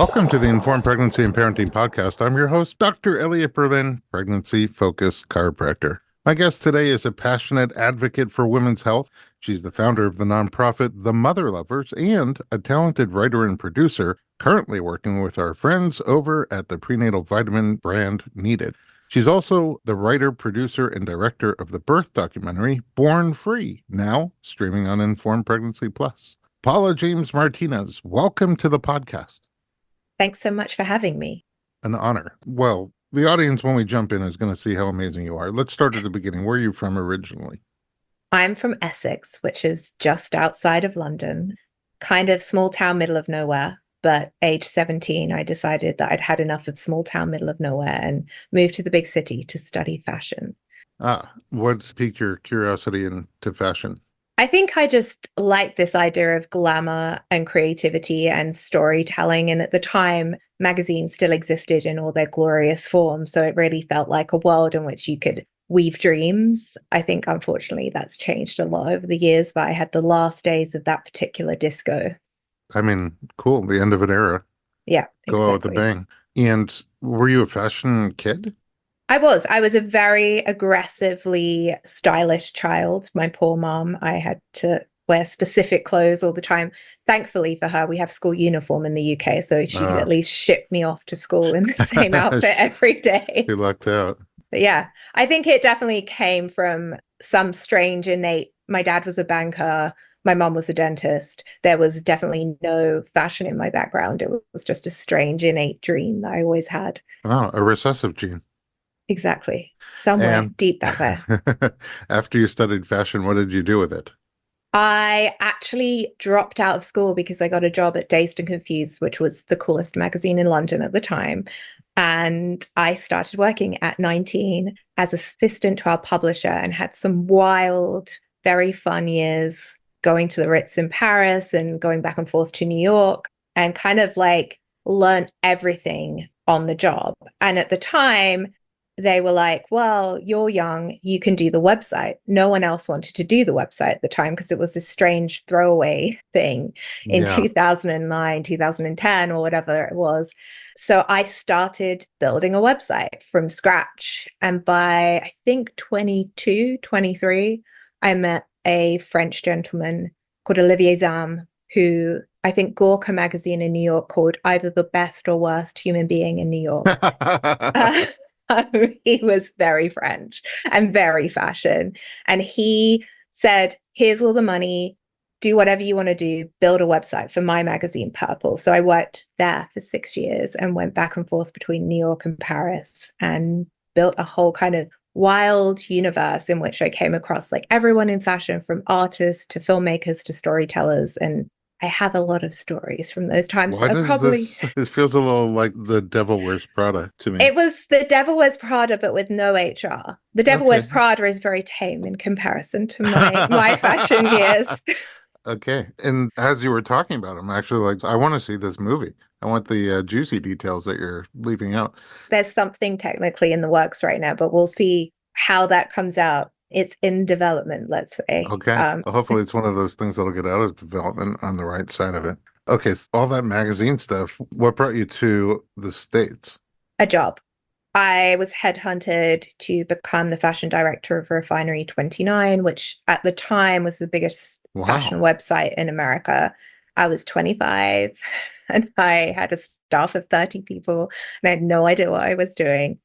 Welcome to the Informed Pregnancy and Parenting Podcast. I'm your host, Dr. Elliot Berlin, pregnancy-focused chiropractor. My guest today is a passionate advocate for women's health. She's the founder of the nonprofit The Mother Lovers and a talented writer and producer, currently working with our friends over at the prenatal vitamin brand Needed. She's also the writer, producer, and director of the birth documentary Born Free, now streaming on Informed Pregnancy Plus. Paula James Martinez, welcome to the podcast. Thanks so much for having me. An honor. Well, the audience, when we jump in, is going to see how amazing you are. Let's start at the beginning. Where are you from originally? I'm from Essex, which is just outside of London, kind of small town, middle of nowhere. But age 17, I decided that I'd had enough of small town, middle of nowhere and moved to the big city to study fashion. What piqued your curiosity into fashion? I think I just liked this idea of glamour and creativity and storytelling. And at the time, magazines still existed in all their glorious form. So it really felt like a world in which you could weave dreams. I think, unfortunately, that's changed a lot over the years, but I had the last days of that particular disco. I mean, cool. The end of an era. Yeah, Go out with a bang. And were you a fashion kid? I was a very aggressively stylish child. My poor mom, I had to wear specific clothes all the time. Thankfully for her, we have school uniform in the UK, so she could at least ship me off to school in the same outfit every day. You lucked out. But yeah, I think it definitely came from some strange innate. My dad was a banker. My mom was a dentist. There was definitely no fashion in my background. It was just a strange innate dream that I always had. Oh, a recessive gene. Exactly. Somewhere deep back there. After you studied fashion, what did you do with it? I actually dropped out of school because I got a job at Dazed and Confused, which was the coolest magazine in London at the time. And I started working at 19 as assistant to our publisher and had some wild, very fun years going to the Ritz in Paris and going back and forth to New York and kind of like learned everything on the job. And at the time, they were like, well, you're young, you can do the website. No one else wanted to do the website at the time because it was this strange throwaway thing in 2009, 2010, or whatever it was. So I started building a website from scratch. And by, I think, 22, 23, I met a French gentleman called Olivier Zam, who I think Gorka magazine in New York called either the best or worst human being in New York. He was very French and very fashion. And he said, here's all the money, do whatever you want to do, build a website for my magazine, Purple. So I worked there for 6 years and went back and forth between New York and Paris and built a whole kind of wild universe in which I came across like everyone in fashion, from artists to filmmakers to storytellers. And I have a lot of stories from those times. Why does this feels a little like The Devil Wears Prada to me. It was The Devil Wears Prada, but with no HR. The Devil Wears Prada is very tame in comparison to my fashion years. Okay. And as you were talking about, I'm actually like, I want to see this movie. I want the juicy details that you're leaving out. There's something technically in the works right now, but we'll see how that comes out. It's in development, let's say. Okay. Well, hopefully it's one of those things that'll get out of development on the right side of it. Okay. So all that magazine stuff, what brought you to the States? A job. I was headhunted to become the fashion director of Refinery 29, which at the time was the biggest fashion website in America. I was 25 and I had a staff of 30 people and I had no idea what I was doing.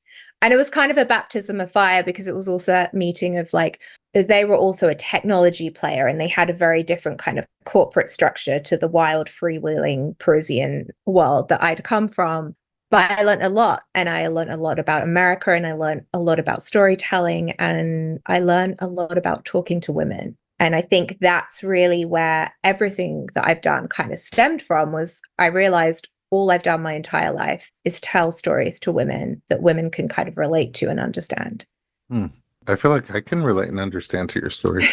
And it was kind of a baptism of fire because it was also that meeting of like, they were also a technology player and they had a very different kind of corporate structure to the wild freewheeling Parisian world that I'd come from. But I learned a lot, and I learned a lot about America, and I learned a lot about storytelling, and I learned a lot about talking to women. And I think that's really where everything that I've done kind of stemmed from. Was I realized all I've done my entire life is tell stories to women that women can kind of relate to and understand. I feel like I can relate and understand to your story.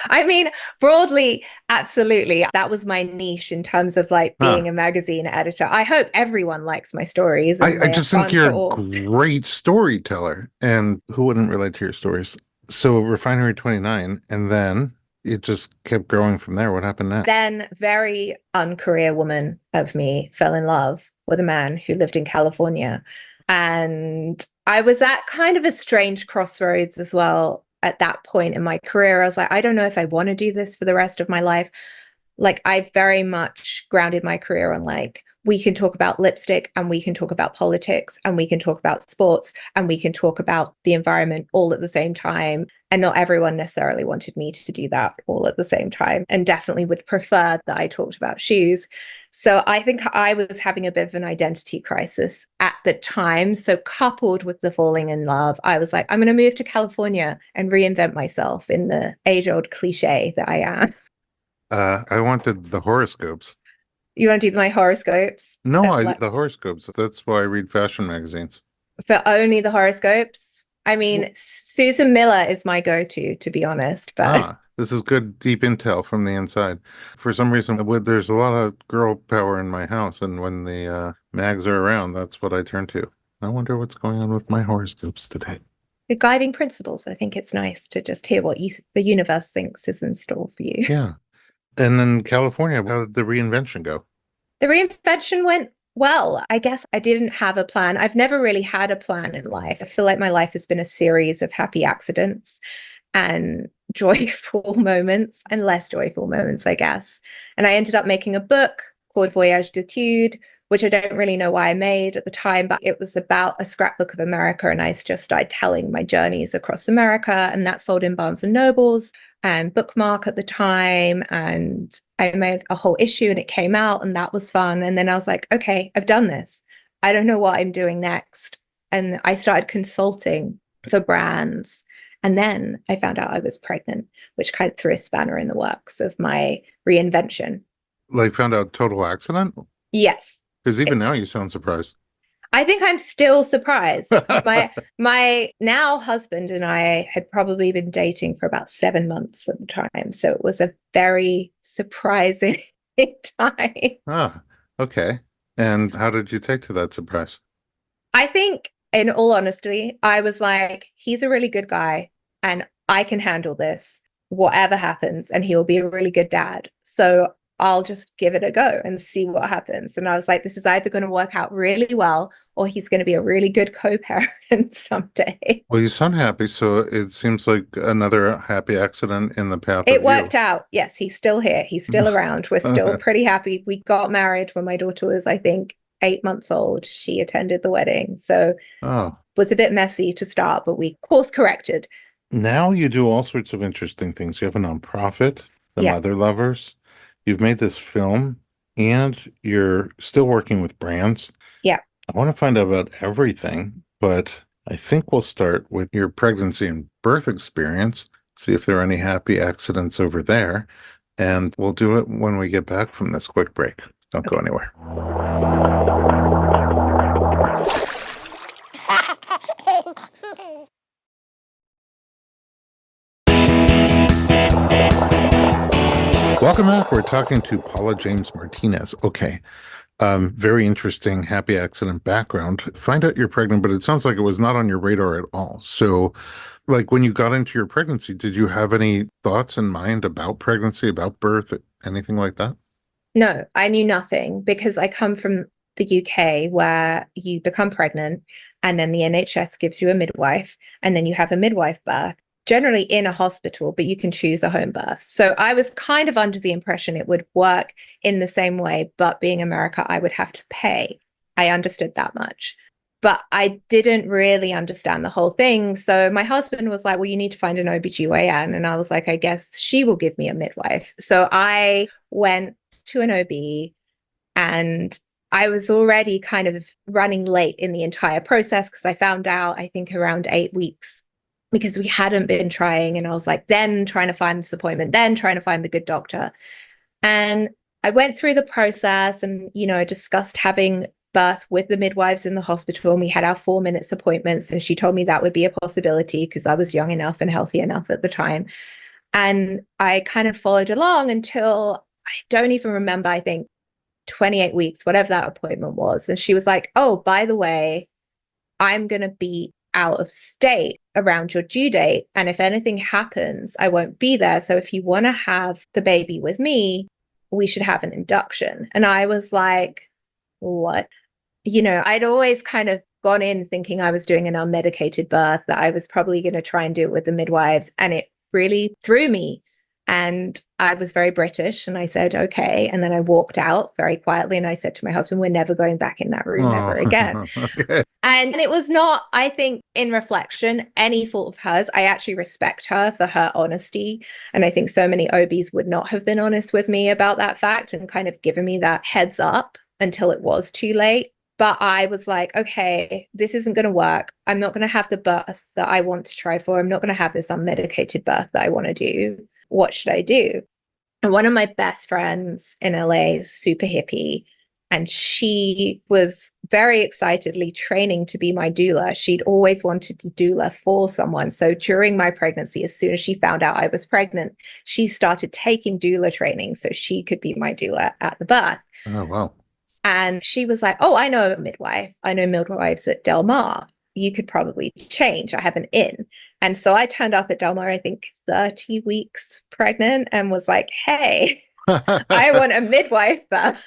I mean, broadly, absolutely. That was my niche in terms of like being a magazine editor. I hope everyone likes my stories. I just think you're a great storyteller. And who wouldn't relate to your stories? So Refinery 29, and then it just kept growing from there. What happened next? Then very uncareer woman of me fell in love with a man who lived in California. And I was at kind of a strange crossroads as well at that point in my career. I was like, I don't know if I want to do this for the rest of my life. Like, I very much grounded my career on like, we can talk about lipstick and we can talk about politics and we can talk about sports and we can talk about the environment all at the same time. And not everyone necessarily wanted me to do that all at the same time, and definitely would prefer that I talked about shoes. So I think I was having a bit of an identity crisis at the time. So coupled with the falling in love, I was like, I'm going to move to California and reinvent myself in the age-old cliche that I am. I wanted the horoscopes. You want to do my horoscopes? No, Like, the horoscopes. That's why I read fashion magazines. for only the horoscopes? I mean, Well, Susan Miller is my go-to, to be honest. But this is good deep intel from the inside. For some reason, there's a lot of girl power in my house, and when the mags are around, that's what I turn to. I wonder what's going on with my horoscopes today. the guiding principles, I think it's nice to just hear what the universe thinks is in store for you. Yeah. And then California, how did the reinvention go? The reinvention went well. I guess I didn't have a plan. I've never really had a plan in life. I feel like my life has been a series of happy accidents and joyful moments and less joyful moments, I guess. And I ended up making a book called Voyage d'études, which I don't really know why I made at the time, but it was about a scrapbook of America. And I just started telling my journeys across America, and that sold in Barnes and Nobles and Bookmark at the time. And I made a whole issue and it came out, and that was fun. And then I was like, okay, I've done this. I don't know what I'm doing next. And I started consulting for brands. And then I found out I was pregnant, which kind of threw a spanner in the works of my reinvention. Like, found out total accident? Yes. Because even now you sound surprised. I think I'm still surprised. My now husband and I had probably been dating for about 7 months at the time. So it was a very surprising time. Ah, okay. And how did you take to that surprise? I think, in all honesty, I was like, he's a really good guy and I can handle this, whatever happens, and he'll be a really good dad. So I'll just give it a go and see what happens. And I was like, this is either going to work out really well or he's going to be a really good co-parent someday. Well, you sound happy, so it seems like another happy accident in the path It of you. worked out. Yes, he's still here. He's still around. We're still pretty happy. We got married when my daughter was, I think, 8 months old. She attended the wedding. So Oh, it was a bit messy to start, but we course corrected. now you do all sorts of interesting things. You have a nonprofit, the Yeah. Mother Lovers. You've made this film, and you're still working with brands. Yeah. I want to find out about everything, but I think we'll start with your pregnancy and birth experience, see if there are any happy accidents over there, and we'll do it when we get back from this quick break. Don't go anywhere. Welcome back. We're talking to Paula James Martinez. Okay. Very interesting happy accident background. Find out you're pregnant, but it sounds like it was not on your radar at all. So, like, when you got into your pregnancy, did you have any thoughts in mind about pregnancy, about birth, anything like that? No, I knew nothing because I come from the UK where you become pregnant and then the NHS gives you a midwife and then you have a midwife birth, generally in a hospital, but you can choose a home birth. So I was kind of under the impression it would work in the same way, but being America, I would have to pay. I understood that much. But I didn't really understand the whole thing. So my husband was like, well, you need to find an OBGYN. And I was like, I guess she will give me a midwife. So I went to an OB, and I was already kind of running late in the entire process because I found out, I think, around 8 weeks because we hadn't been trying. And I was like, then trying to find this appointment, then trying to find the good doctor. And I went through the process and, discussed having birth with the midwives in the hospital. And we had our 4 minutes appointments. And she told me that would be a possibility because I was young enough and healthy enough at the time. And I kind of followed along until I don't even remember, I think 28 weeks, whatever that appointment was. And she was like, oh, by the way, I'm going to be out of state around your due date. And if anything happens, I won't be there. So if you want to have the baby with me, we should have an induction. And I was like, what? I'd always kind of gone in thinking I was doing an unmedicated birth, that I was probably going to try and do it with the midwives. And it really threw me. And I was very British and I said, okay. And then I walked out very quietly and I said to my husband, we're never going back in that room Oh, ever again. okay. And it was not, I think, in reflection, any fault of hers. I actually respect her for her honesty. And I think so many OBs would not have been honest with me about that fact and kind of given me that heads up until it was too late. But I was like, okay, this isn't going to work. I'm not going to have the birth that I want to try for. I'm not going to have this unmedicated birth that I want to do. What should I do? And one of my best friends in LA is super hippie. And she was very excitedly training to be my doula. She'd always wanted to doula for someone. So during my pregnancy, as soon as she found out I was pregnant, she started taking doula training so she could be my doula at the birth. Oh, wow. And she was like, oh, I know a midwife. I know midwives at Del Mar. You could probably change. I have an in. And so I turned up at Del Mar, I think 30 weeks pregnant, and was like, hey, I want a midwife birth.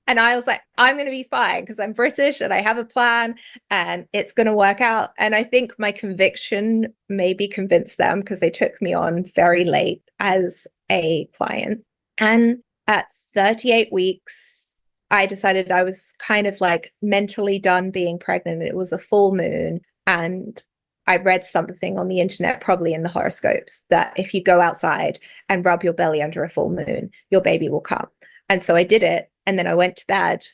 And I was like, I'm going to be fine because I'm British and I have a plan and it's going to work out. And I think my conviction maybe convinced them because they took me on very late as a client. And at 38 weeks, I decided I was kind of like mentally done being pregnant. It was a full moon. And I read something on the internet, probably in the horoscopes, that if you go outside and rub your belly under a full moon, your baby will come. And so I did it. And then I went to bed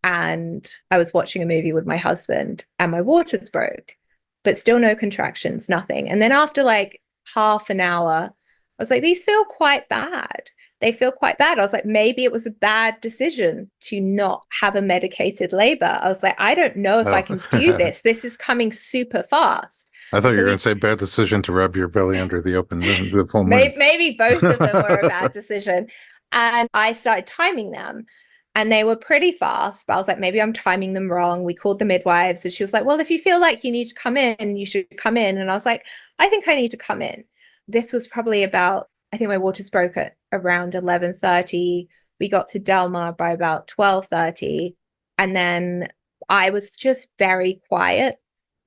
and I was watching a movie with my husband and my waters broke, but still no contractions, nothing. And then after like half an hour, I was like, these feel quite bad. They feel quite bad. I was like, maybe it was a bad decision to not have a medicated labor. I was like, I don't know if I can do this. This is coming super fast. I thought you were going to say bad decision to rub your belly under the open moon, the full moon. Maybe both of them were a bad decision. And I started timing them. And they were pretty fast, but I was like, maybe I'm timing them wrong. We called the midwives and she was like, well, if you feel like you need to come in, you should come in. And I was like, I think I need to come in. This was probably about, I think my waters broke at around 11:30. We got to Del Mar by about 12:30. And then I was just very quiet.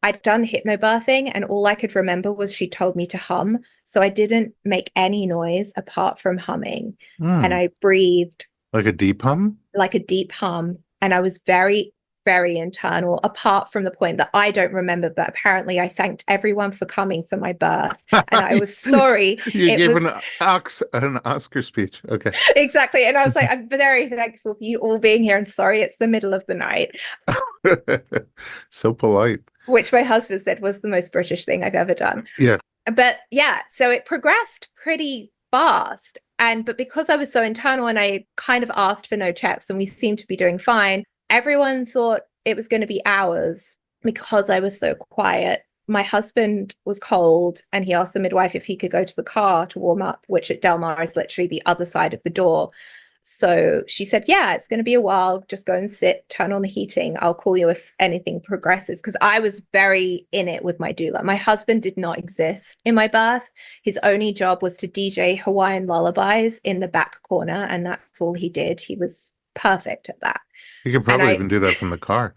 I'd done hypnobirthing and all I could remember was she told me to hum. So I didn't make any noise apart from humming. And I breathed. Like a deep hum? Like a deep hum. And I was very, very internal, apart from the point that I don't remember, but apparently I thanked everyone for coming for my birth. And I was sorry. You gave an Oscar speech. Okay. Exactly. And I was like, I'm very thankful for you all being here and sorry it's the middle of the night. So polite. Which my husband said was the most British thing I've ever done. Yeah. But yeah, so it progressed pretty fast. But because I was so internal and I kind of asked for no checks and we seemed to be doing fine, everyone thought it was going to be hours because I was so quiet. My husband was cold and he asked the midwife if he could go to the car to warm up, which at Del Mar is literally the other side of the door. So she said, yeah, it's going to be a while. Just go and sit, turn on the heating. I'll call you if anything progresses. Because I was very in it with my doula. My husband did not exist in my birth. His only job was to DJ Hawaiian lullabies in the back corner. And that's all he did. He was perfect at that. You could probably even do that from the car.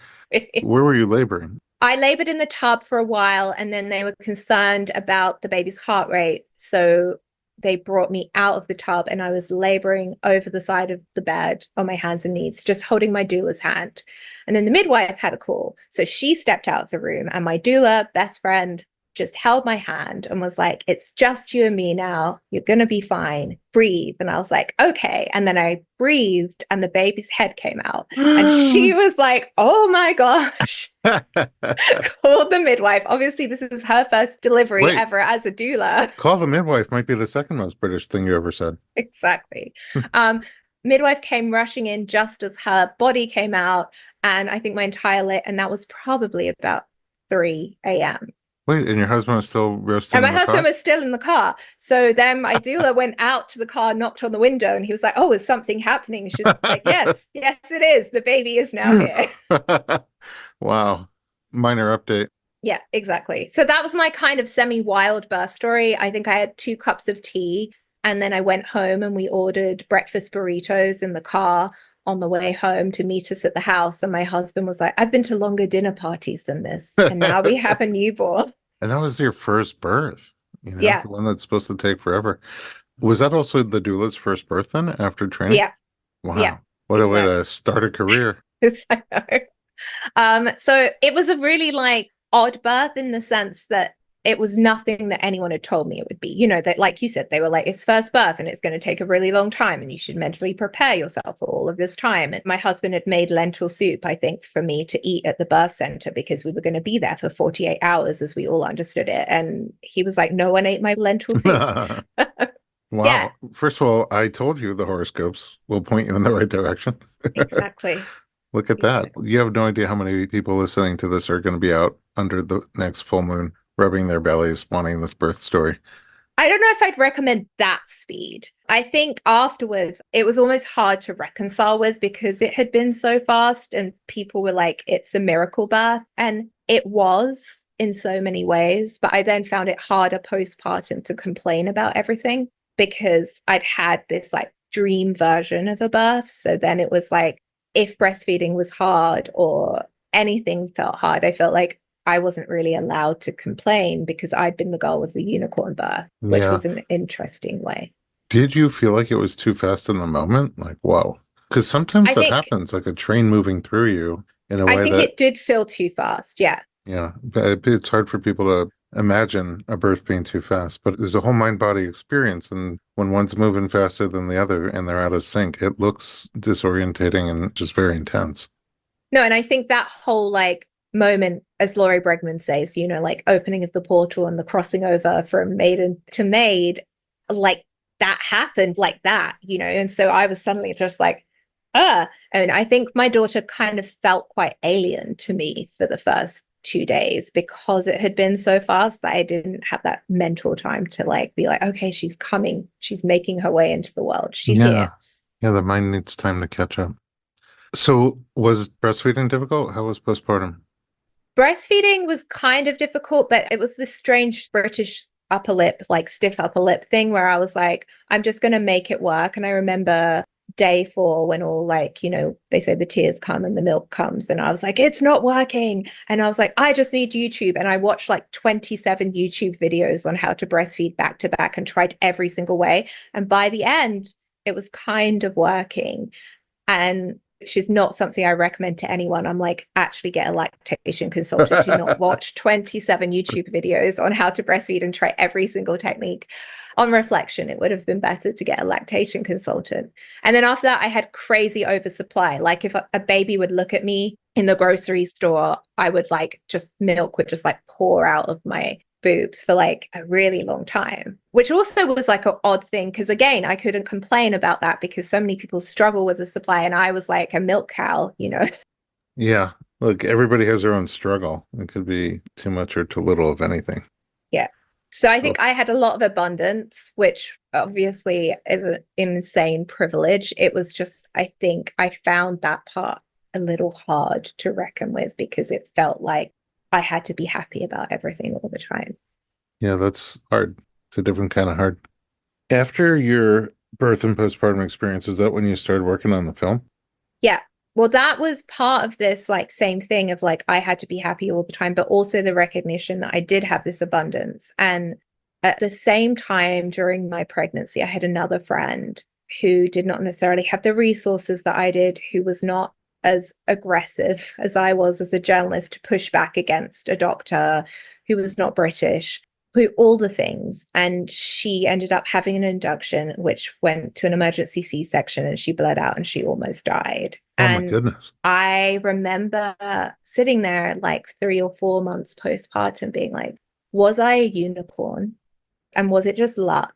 Where were you laboring? I labored in the tub for a while. And then they were concerned about the baby's heart rate. So they brought me out of the tub and I was laboring over the side of the bed on my hands and knees, just holding my doula's hand. And then the midwife had a call. So she stepped out of the room and my doula, best friend, just held my hand and was like, it's just you and me now. You're going to be fine. Breathe. And I was like, okay. And then I breathed and the baby's head came out. And she was like, oh my gosh. Called the midwife. Obviously, this is her first delivery ever as a doula. Call the midwife might be the second most British thing you ever said. Exactly. Midwife came rushing in just as her body came out. And I think my entire and that was probably about 3 a.m. Wait, and your husband was still roasting? And my husband was still in the car. So then my doula went out to the car, knocked on the window, and he was like, oh, is something happening? She's like, yes, it is. The baby is now here. Wow. Minor update. Yeah, exactly. So that was my kind of semi-wild birth story. I think I had 2 cups of tea and then I went home and we ordered breakfast burritos in the car on the way home to meet us at the house. And my husband was like, I've been to longer dinner parties than this. And now we have a newborn. And that was your first birth, Yeah. the one that's supposed to take forever. Was that also the doula's first birth then after training? Yeah. Yeah. Wow. What a way Exactly. to start a career. I know. So it was a really like odd birth in the sense that it was nothing that anyone had told me it would be. That, like you said, they were like, it's first birth and it's going to take a really long time and you should mentally prepare yourself for all of this time. And my husband had made lentil soup, I think, for me to eat at the birth center because we were going to be there for 48 hours as we all understood it. And he was like, no one ate my lentil soup. Yeah, Wow. First of all, I told you the horoscopes will point you in the right direction. exactly. Look at that. Exactly. You have no idea how many people listening to this are going to be out under the next full moon, rubbing their bellies, wanting this birth story. I don't know if I'd recommend that speed. I think afterwards it was almost hard to reconcile with because it had been so fast and people were like, it's a miracle birth. And it was in so many ways. But I then found it harder postpartum to complain about everything because I'd had this like dream version of a birth. So then it was like, if breastfeeding was hard or anything felt hard, I felt like I wasn't really allowed to complain because I'd been the girl with the unicorn birth, which Yeah. was an interesting way. Did you feel like it was too fast in the moment? Like, whoa. Because sometimes I that think happens, like a train moving through you in a I way think that, it did feel too fast. Yeah. yeah, it's hard for people to imagine a birth being too fast. But there's a whole mind-body experience. And when one's moving faster than the other and they're out of sync, it looks disorientating and just very intense. No, and I think that whole like moment, as Laurie Bregman says, like opening of the portal and the crossing over from maiden to maid, like that happened like that, and so I was suddenly just like, and I think my daughter kind of felt quite alien to me for the first 2 days because it had been so fast that I didn't have that mental time to like be like, okay, she's coming, she's making her way into the world, she's Yeah. here. Yeah, the mind needs time to catch up. So was breastfeeding difficult? How was postpartum? Breastfeeding was kind of difficult, but it was this strange British upper lip, like stiff upper lip thing where I was like, I'm just going to make it work. And I remember day 4 when all like, they say the tears come and the milk comes. And I was like, it's not working. And I was like, I just need YouTube. And I watched like 27 YouTube videos on how to breastfeed back to back and tried every single way. And by the end, it was kind of working. And which is not something I recommend to anyone. I'm like, actually get a lactation consultant. Do not watch 27 YouTube videos on how to breastfeed and try every single technique. On reflection, it would have been better to get a lactation consultant. And then after that, I had crazy oversupply. Like if a baby would look at me in the grocery store, I would like just milk would just like pour out of my boobs for like a really long time, which also was like an odd thing because again I couldn't complain about that because so many people struggle with the supply and I was like a milk cow. Yeah. Look, everybody has their own struggle. It could be too much or too little of anything. Yeah, so I So, think I had a lot of abundance, which obviously is an insane privilege. It was just, I think I found that part a little hard to reckon with because it felt like I had to be happy about everything all the time. yeah, that's hard. It's a different kind of hard. After your birth and postpartum experience, is that when you started working on the film? Yeah. Well, that was part of this like same thing of like I had to be happy all the time, but also the recognition that I did have this abundance. And at the same time during my pregnancy, I had another friend who did not necessarily have the resources that I did, who was not as aggressive as I was as a journalist to push back against a doctor who was not British, who all the things. And she ended up having an induction, which went to an emergency C-section and she bled out and she almost died. Oh my And goodness. I remember sitting there like 3 or 4 months postpartum being like, was I a unicorn? And was it just luck?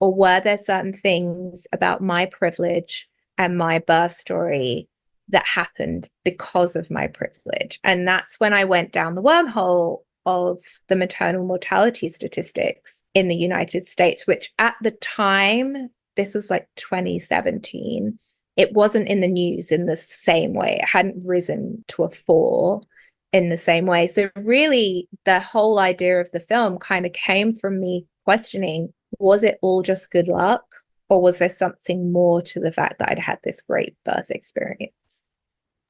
Or were there certain things about my privilege and my birth story that happened because of my privilege? And that's when I went down the wormhole of the maternal mortality statistics in the United States, which at the time, this was like 2017, it wasn't in the news in the same way. It hadn't risen to a 4 in the same way. So really, the whole idea of the film kind of came from me questioning, was it all just good luck? Or was there something more to the fact that I'd had this great birth experience?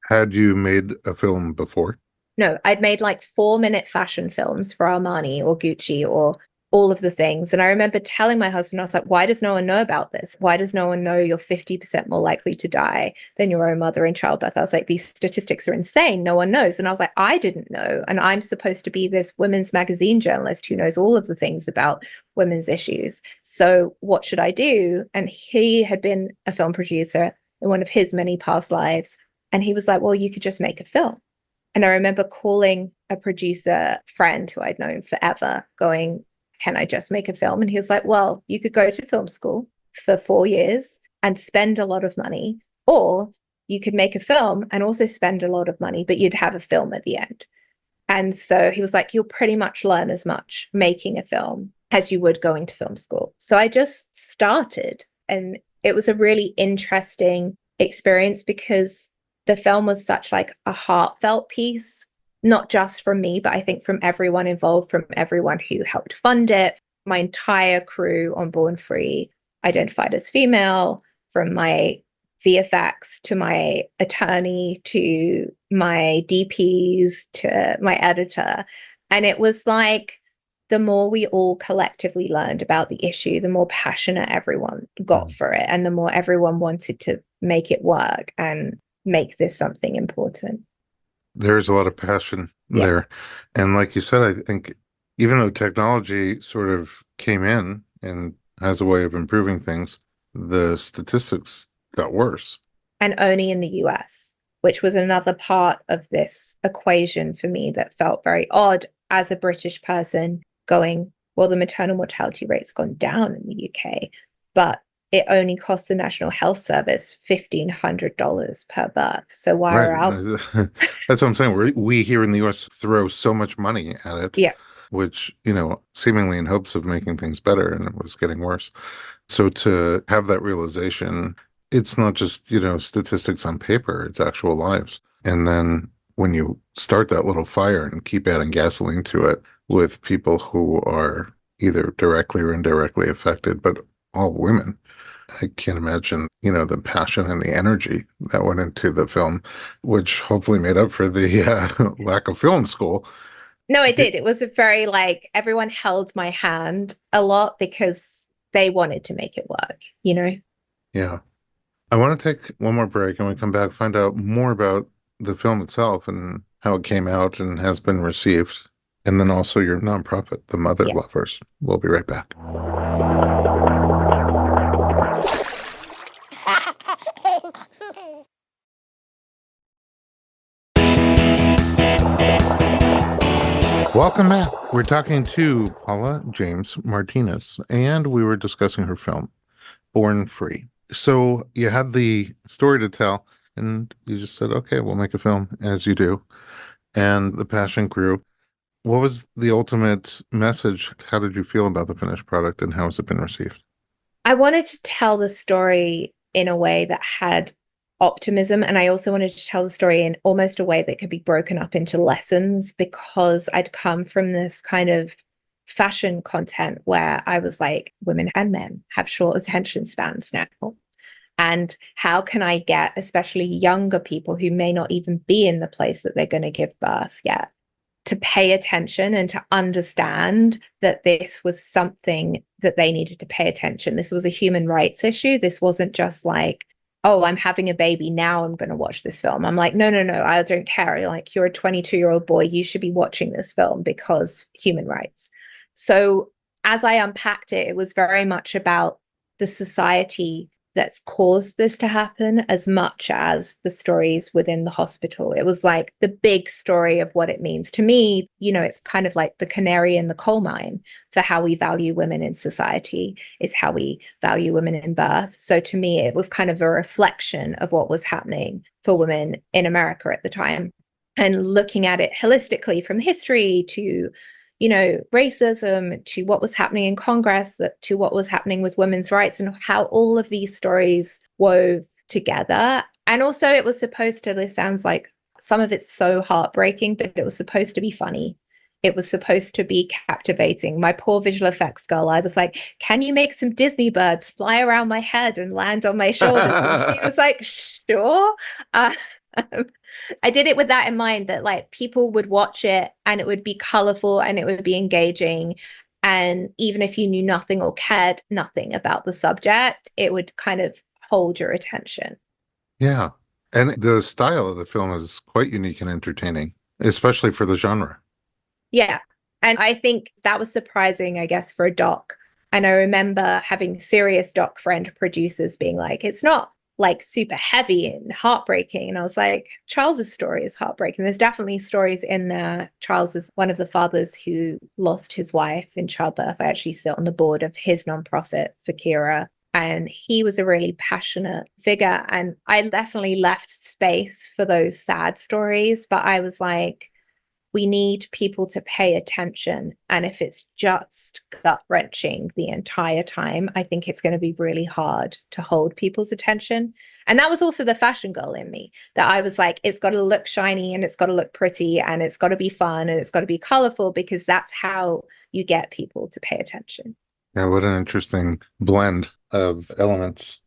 Had you made a film before? No, I'd made like 4-minute fashion films for Armani or Gucci or all of the things. And I remember telling my husband, I was like, why does no one know about this? Why does no one know you're 50% more likely to die than your own mother in childbirth? I was like, these statistics are insane. No one knows. And I was like, I didn't know. And I'm supposed to be this women's magazine journalist who knows all of the things about women's issues. So what should I do? And he had been a film producer in one of his many past lives. And he was like, well, you could just make a film. And I remember calling a producer friend who I'd known forever, going, can I just make a film? And he was like, well, you could go to film school for 4 years and spend a lot of money, or you could make a film and also spend a lot of money, but you'd have a film at the end. And so he was like, you'll pretty much learn as much making a film as you would going to film school. So I just started, and it was a really interesting experience because the film was such like a heartfelt piece, not just from me, but I think from everyone involved, from everyone who helped fund it. My entire crew on Born Free identified as female, from my VFX to my attorney to my DPs to my editor. And it was like, the more we all collectively learned about the issue, the more passionate everyone got for it, and the more everyone wanted to make it work and make this something important. There's a lot of passion there. And like you said, I think even though technology sort of came in and has a way of improving things, the statistics got worse. And only in the US, which was another part of this equation for me that felt very odd as a British person going, well, the maternal mortality rate's gone down in the UK, but it only costs the National Health Service $1,500 per birth. So why are our... That's what I'm saying. We here in the US throw so much money at it, which, seemingly in hopes of making things better, and it was getting worse. So to have that realization, it's not just, statistics on paper, it's actual lives. And then when you start that little fire and keep adding gasoline to it with people who are either directly or indirectly affected, but all women, I can't imagine, the passion and the energy that went into the film, which hopefully made up for the lack of film school. No, it did. It was a very everyone held my hand a lot because they wanted to make it work, Yeah. I want to take one more break, and when we come back, find out more about the film itself and how it came out and has been received. And then also your nonprofit, the Mother Lovers. We'll be right back. Welcome back. We're talking to Paula James Martinez, and we were discussing her film, Born Free. So you had the story to tell, and you just said, okay, we'll make a film, as you do. And the passion grew. What was the ultimate message? How did you feel about the finished product, and how has it been received? I wanted to tell the story in a way that had optimism, and I also wanted to tell the story in almost a way that could be broken up into lessons, because I'd come from this kind of fashion content where I was like, women and men have short attention spans now. And how can I get especially younger people who may not even be in the place that they're going to give birth yet to pay attention and to understand that this was something that they needed to pay attention. This was a human rights issue. This wasn't just like, oh, I'm having a baby, now I'm going to watch this film. I'm like, no, I don't care. Like, you're a 22-year-old boy, you should be watching this film because human rights. So as I unpacked it, it was very much about the society that's caused this to happen as much as the stories within the hospital. It was like the big story of what it means. To me, it's kind of like the canary in the coal mine for how we value women in society is how we value women in birth. So to me, it was kind of a reflection of what was happening for women in America at the time. And looking at it holistically from history to racism, to what was happening in Congress, to what was happening with women's rights, and how all of these stories wove together. And also it was supposed to, this sounds like some of it's so heartbreaking, but it was supposed to be funny. it was supposed to be captivating. My poor visual effects girl, I was like, can you make some Disney birds fly around my head and land on my shoulders? And she was like, sure. Uh, I did it with that in mind, that like people would watch it and it would be colorful and it would be engaging. And even if you knew nothing or cared nothing about the subject, it would kind of hold your attention. Yeah. And the style of the film is quite unique and entertaining, especially for the genre. Yeah. And I think that was surprising, I guess, for a doc. And I remember having serious doc friend producers being like, it's not like super heavy and heartbreaking. And I was like, Charles's story is heartbreaking. There's definitely stories in there. Charles is one of the fathers who lost his wife in childbirth. I actually sit on the board of his nonprofit for Kira. And he was a really passionate figure. And I definitely left space for those sad stories. But I was like, we need people to pay attention. And if it's just gut wrenching the entire time, I think it's going to be really hard to hold people's attention. And that was also the fashion girl in me, that I was like, it's got to look shiny and it's got to look pretty and it's got to be fun and it's got to be colorful, because that's how you get people to pay attention. Yeah, what an interesting blend of elements.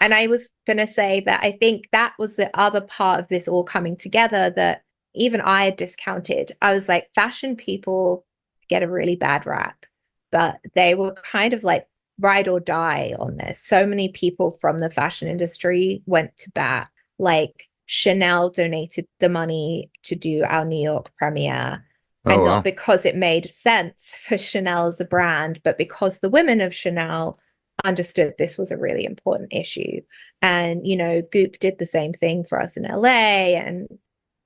And I was going to say that I think that was the other part of this all coming together that even I had discounted. I was like, fashion people get a really bad rap, but they were kind of like ride or die on this. So many people from the fashion industry went to bat. Like Chanel donated the money to do our New York premiere. Oh, And not wow. because it made sense for Chanel as a brand, but because the women of Chanel understood this was a really important issue. And, you know, Goop did the same thing for us in LA. And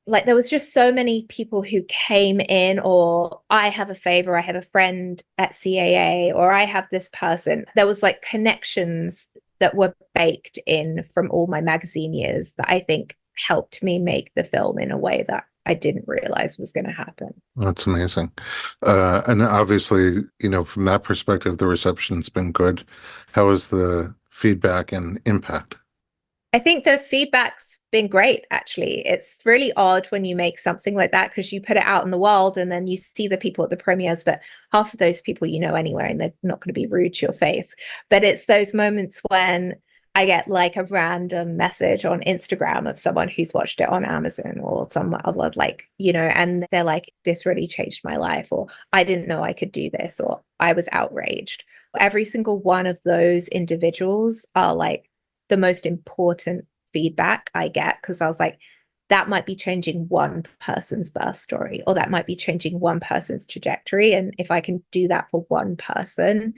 like there was just so many people who came in, or I have a favor, I have a friend at CAA, or I have this person. There was like connections that were baked in from all my magazine years that I think helped me make the film in a way that I didn't realize was going to happen. That's amazing. And obviously, from that perspective, the reception's been good. How is the feedback and impact? I think the feedback's been great, actually. It's really odd when you make something like that because you put it out in the world and then you see the people at the premieres, but half of those people you know anyway, and they're not going to be rude to your face. But it's those moments when I get like a random message on Instagram of someone who's watched it on Amazon or some other, like, you know, and they're like, this really changed my life, or I didn't know I could do this, or I was outraged. Every single one of those individuals are like, the most important feedback I get, because I was like, that might be changing one person's birth story, or that might be changing one person's trajectory. And if I can do that for one person,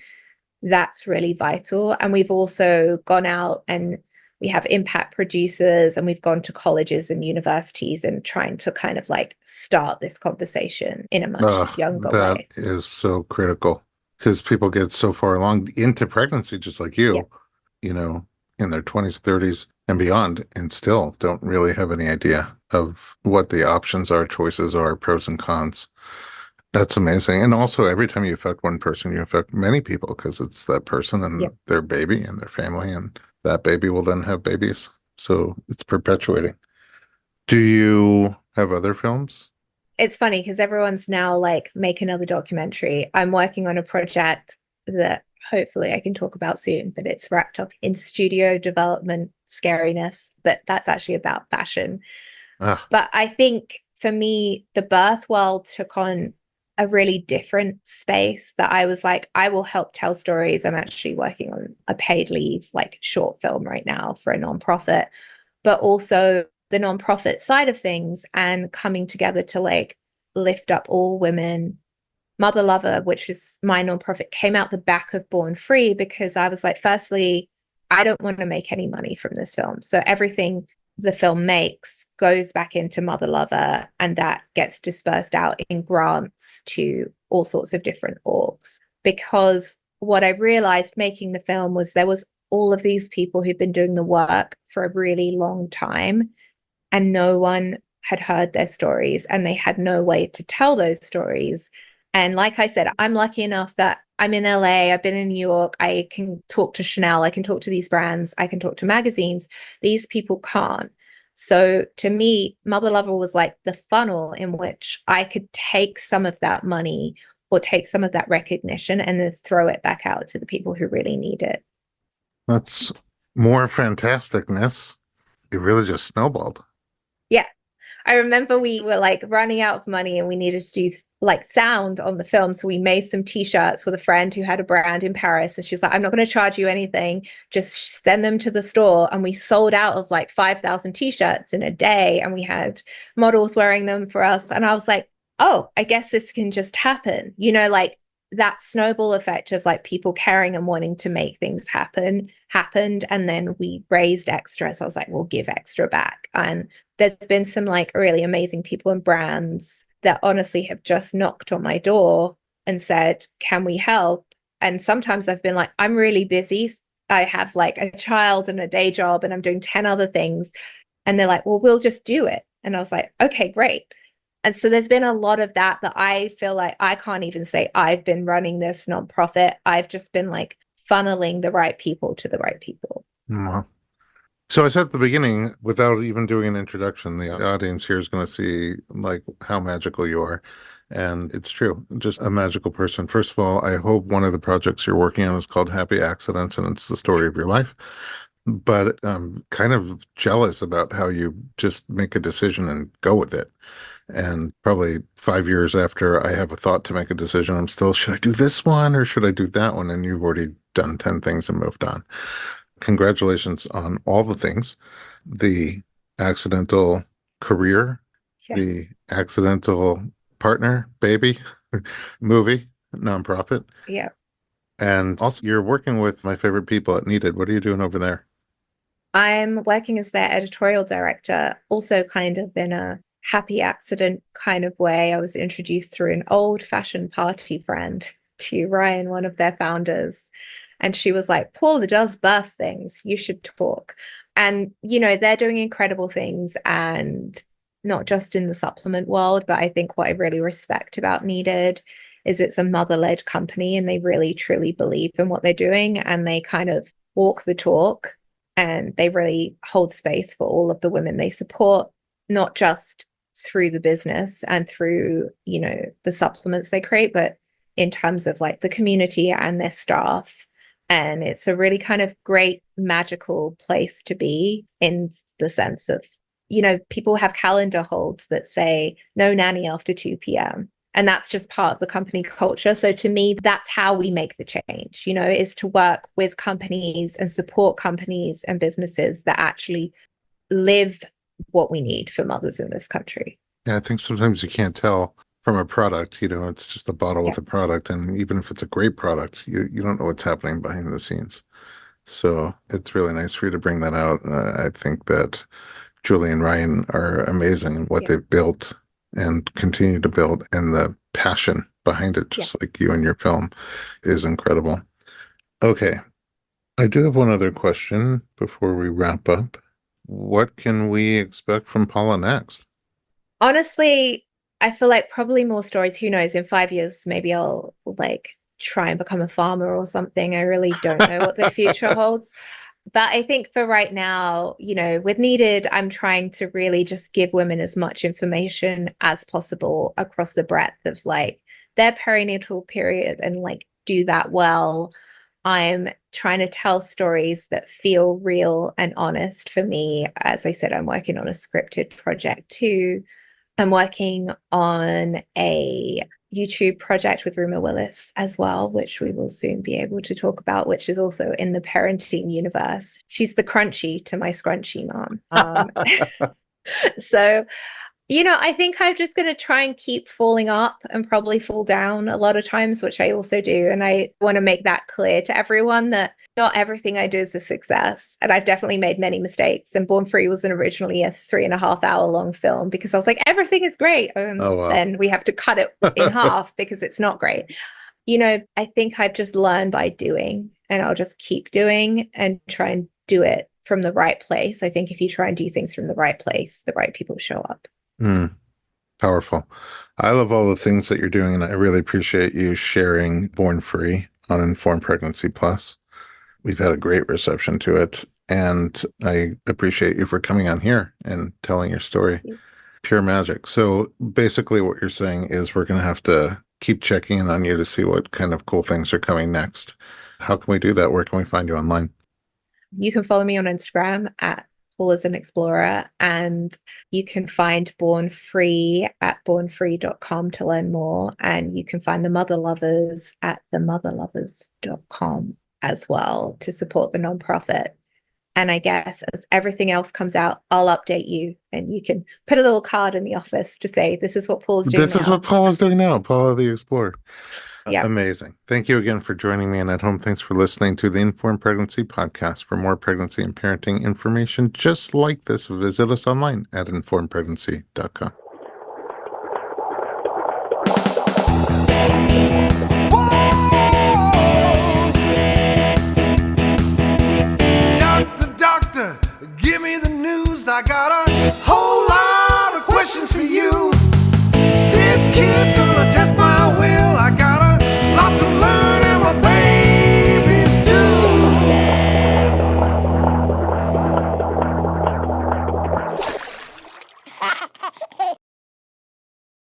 that's really vital. And we've also gone out and we have impact producers and we've gone to colleges and universities and trying to kind of like start this conversation in a much younger That way. is so critical because people get so far along into pregnancy, just like Yeah. you know, in their 20s, 30s, and beyond, and still don't really have any idea of what the options are, choices are, pros and cons. That's amazing. And also, every time you affect one person, you affect many people because it's that person and Yeah. their baby and their family, and that baby will then have babies. So it's perpetuating. Do you have other films? It's funny because everyone's now like, make another documentary. I'm working on a project that hopefully I can talk about soon, but it's wrapped up in studio development scariness, but that's actually about fashion. Ah, But I think for me, the birth world took on a really different space that I was like, I will help tell stories. I'm actually working on a paid leave, like short film right now for a nonprofit, but also the nonprofit side of things and coming together to like lift up all women. Mother Lover, which is my nonprofit, came out the back of Born Free because I was like, firstly, I don't want to make any money from this film. So everything the film makes goes back into Mother Lover, and that gets dispersed out in grants to all sorts of different orgs. Because what I realized making the film was there was all of these people who'd been doing the work for a really long time, and no one had heard their stories, and they had no way to tell those stories. And like I said, I'm lucky enough that I'm in LA, I've been in New York, I can talk to Chanel, I can talk to these brands, I can talk to magazines. These people can't. So to me, Mother Lover was like the funnel in which I could take some of that money or take some of that recognition and then throw it back out to the people who really need it. That's more fantasticness. It really just snowballed. Yeah. I remember we were like running out of money and we needed to do like sound on the film. So we made some t-shirts with a friend who had a brand in Paris. And she's like, I'm not going to charge you anything. Just send them to the store. And we sold out of like 5,000 t-shirts in a day. And we had models wearing them for us. And I was like, oh, I guess this can just happen. Like that snowball effect of like people caring and wanting to make things happen happened. And then we raised extra. So I was like, we'll give extra back. And there's been some like really amazing people and brands that honestly have just knocked on my door and said, can we help? And sometimes I've been like, I'm really busy. I have like a child and a day job and I'm doing 10 other things. And they're like, well, we'll just do it. And I was like, okay, great. And so there's been a lot of that I feel like I can't even say I've been running this nonprofit. I've just been like funneling the right people to the right people. Wow. So I said at the beginning, without even doing an introduction, the audience here is going to see like how magical you are. And it's true, just a magical person. First of all, I hope one of the projects you're working on is called Happy Accidents and it's the story of your life. But I'm kind of jealous about how you just make a decision and go with it. And probably 5 years after I have a thought to make a decision, I'm still, should I do this one or should I do that one? And you've already done 10 things and moved on. Congratulations on all the things, the accidental career, Yeah. the accidental partner, baby, movie, nonprofit. Yeah. And also, you're working with my favorite people at Needed. What are you doing over there? I'm working as their editorial director, also kind of in a happy accident kind of way. I was introduced through an old fashioned party friend to Ryan, one of their founders. And she was like, Paula does birth things. You should talk. And, they're doing incredible things. And not just in the supplement world, but I think what I really respect about Needed is it's a mother-led company and they really truly believe in what they're doing and they kind of walk the talk and they really hold space for all of the women they support, not just through the business and through, the supplements they create, but in terms of like the community and their staff. And it's a really kind of great magical place to be in the sense of, people have calendar holds that say no nanny after 2 p.m. And that's just part of the company culture. So to me, that's how we make the change, is to work with companies and support companies and businesses that actually live what we need for mothers in this country. Yeah, I think sometimes you can't tell from a product, it's just a bottle with Yeah. a product. And even if it's a great product, you don't know what's happening behind the scenes. So it's really nice for you to bring that out. I think that Julie and Ryan are amazing in what Yeah. they've built and continue to build. And the passion behind it, just like you and your film, is incredible. Okay. I do have one other question before we wrap up. What can we expect from Paula next? Honestly, I feel like probably more stories. Who knows? In 5 years, maybe I'll like try and become a farmer or something. I really don't know what the future holds. But I think for right now, with Needed, I'm trying to really just give women as much information as possible across the breadth of like their perinatal period and like do that well. I'm trying to tell stories that feel real and honest for me. As I said, I'm working on a scripted project too. I'm working on a YouTube project with Ruma Willis as well, which we will soon be able to talk about, which is also in the parenting universe. She's the crunchy to my scrunchy mom. So I think I'm just going to try and keep falling up and probably fall down a lot of times, which I also do. And I want to make that clear to everyone that not everything I do is a success. And I've definitely made many mistakes. And Born Free was originally a 3.5 hour long film because I was like, everything is great. Oh, wow. Then we have to cut it in half because it's not great. I think I've just learned by doing and I'll just keep doing and try and do it from the right place. I think if you try and do things from the right place, the right people show up. Powerful. I love all the things that you're doing, and I really appreciate you sharing Born Free on Informed Pregnancy Plus. We've had a great reception to it, And I appreciate you for coming on here and telling your story. Pure magic. So basically what you're saying is we're going to have to keep checking in on you to see what kind of cool things are coming next. How can we do that? Where can we find you online? You can follow me on Instagram at Paula as an Explorer, and you can find Born Free at bornfree.com to learn more. And you can find the Mother Lovers at themotherlovers.com as well to support the nonprofit. And I guess as everything else comes out, I'll update you and you can put a little card in the office to say, this is what Paula's doing This is now. what Paula's doing now. Paula the Explorer. Yeah. Amazing. Thank you again for joining me. And at home, thanks for listening to the Informed Pregnancy Podcast. For more pregnancy and parenting information just like this, visit us online at informedpregnancy.com. Doctor, give me the news. I got a